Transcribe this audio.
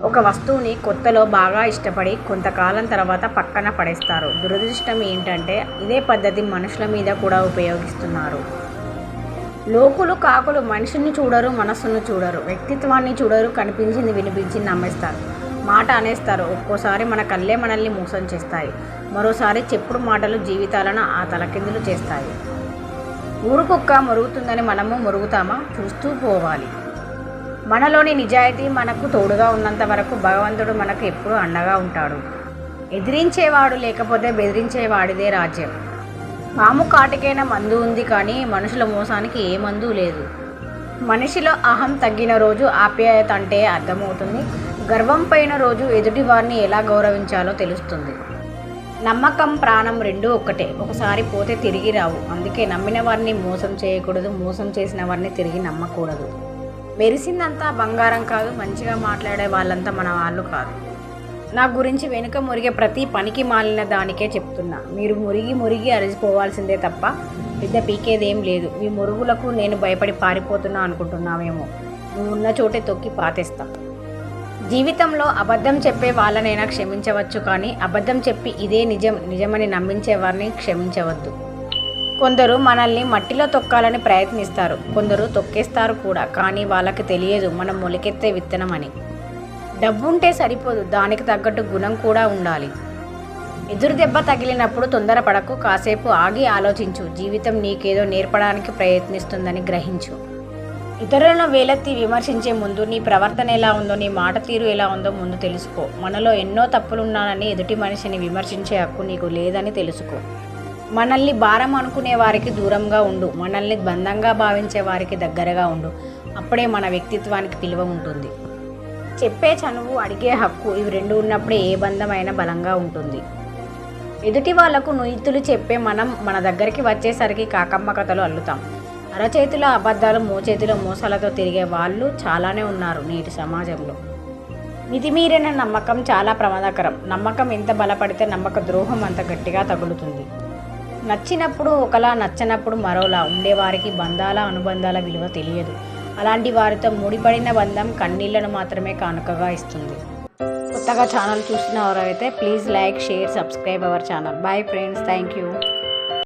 ఒక వస్తువుని కొత్తలో బాగా ఇష్టపడి కొంతకాలం తర్వాత పక్కన పడేస్తారు. దురదృష్టం ఏంటంటే ఇదే పద్ధతి మనుషుల మీద కూడా ఉపయోగిస్తున్నారు. లోకులు కాకులు మనిషిని చూడరు, మనస్సును చూడరు, వ్యక్తిత్వాన్ని చూడరు, కనిపించింది వినిపించింది నమ్మేస్తారు, మాట అనేస్తారు. ఒక్కోసారి మన కళ్ళే మనల్ని మోసం చేస్తాయి, మరోసారి చెప్పుడు మాటలు జీవితాలను ఆ తలకిందులు చేస్తాయి. ఊరుకుక్క మురుగుతుందని మనము మురుగుతామా? చూస్తూ పోవాలి. మనలోని నిజాయితీ మనకు తోడుగా ఉన్నంత వరకు భగవంతుడు మనకు ఎప్పుడూ అండగా ఉంటాడు. ఎదిరించేవాడు లేకపోతే బెదిరించేవాడిదే రాజ్యం. పాము కాటికైన మందు ఉంది కానీ మనుషుల మోసానికి ఏ మందు లేదు. మనిషిలో అహం తగ్గిన రోజు ఆప్యాయత అంటే అర్థమవుతుంది. గర్వం పైన రోజు ఎదుటి వారిని ఎలా గౌరవించాలో తెలుస్తుంది. నమ్మకం ప్రాణం రెండూ ఒక్కటే, ఒకసారి పోతే తిరిగి రావు. అందుకే నమ్మిన వారిని మోసం చేయకూడదు, మోసం చేసిన వారిని తిరిగి నమ్మకూడదు. మెరిసిందంతా బంగారం కాదు, మంచిగా మాట్లాడే వాళ్ళంతా మన వాళ్ళు కాదు. నా గురించి వెనుక మురిగే ప్రతి పనికి మాలిన దానికే చెప్తున్నా. మీరు మురిగి మురిగి అరిసిపోవాల్సిందే తప్ప పెద్ద పీకేదేం లేదు. మీ మురుగులకు నేను భయపడి పారిపోతున్నా అనుకుంటున్నావేమో. నువ్వు ఉన్న చోటే తొక్కి పాతేస్తా. జీవితంలో అబద్ధం చెప్పే వాళ్ళనైనా క్షమించవచ్చు, కానీ అబద్ధం చెప్పి ఇదే నిజమని నమ్మించే వారిని క్షమించవద్దు. కొందరు మనల్ని మట్టిలో తొక్కాలని ప్రయత్నిస్తారు, కొందరు తొక్కేస్తారు కూడా. కానీ వాళ్ళకి తెలియదు మనం మొలకెత్తే విత్తనం అని. డబ్బుంటే సరిపోదు, దానికి తగ్గట్టు గుణం కూడా ఉండాలి. ఎదురు దెబ్బ తగిలినప్పుడు తొందరపడకు, కాసేపు ఆగి ఆలోచించు. జీవితం నీకేదో నేర్పడానికి ప్రయత్నిస్తుందని గ్రహించు. ఇతరులను వేలెత్తి విమర్శించే ముందు నీ ప్రవర్తన ఎలా ఉందో, నీ మాట తీరు ఎలా ఉందో ముందు తెలుసుకో. మనలో ఎన్నో తప్పులున్నానని ఎదుటి మనిషిని విమర్శించే హక్కు నీకు లేదని తెలుసుకో. మనల్ని భారం అనుకునే వారికి దూరంగా ఉండు, మనల్ని బంధంగా భావించే వారికి దగ్గరగా ఉండు. అప్పుడే మన వ్యక్తిత్వానికి విలువ ఉంటుంది. చెప్పే చనువు, అడిగే హక్కు, ఇవి రెండు ఉన్నప్పుడే ఏ బంధమైనా బలంగా ఉంటుంది. ఎదుటి వాళ్లకు నుయ్తులు చెప్పే మనం మన దగ్గరికి వచ్చేసరికి కాకమ్మ కథలు అల్లుతాం. అరచేతిలో అబద్ధాలు, మోచేతిలో మోసాలతో తిరిగే వాళ్ళు చాలానే ఉన్నారు నేటి సమాజంలో. మితిమీరిన నమ్మకం చాలా ప్రమాదకరం. నమ్మకం ఎంత బలపడితే నమ్మక ద్రోహం అంత గట్టిగా తగులుతుంది. నచ్చినప్పుడు ఒకలా, నచ్చనప్పుడు మరోలా ఉండేవారికి బంధాల, అనుబంధాల విలువ తెలియదు. అలాంటి వారితో ముడిపడిన బంధం కన్నీళ్లను మాత్రమే కానుకగా ఇస్తుంది. కొత్తగా ఛానల్ చూస్తున్న వారైతే please like, share, subscribe our channel. Bye friends, thank you.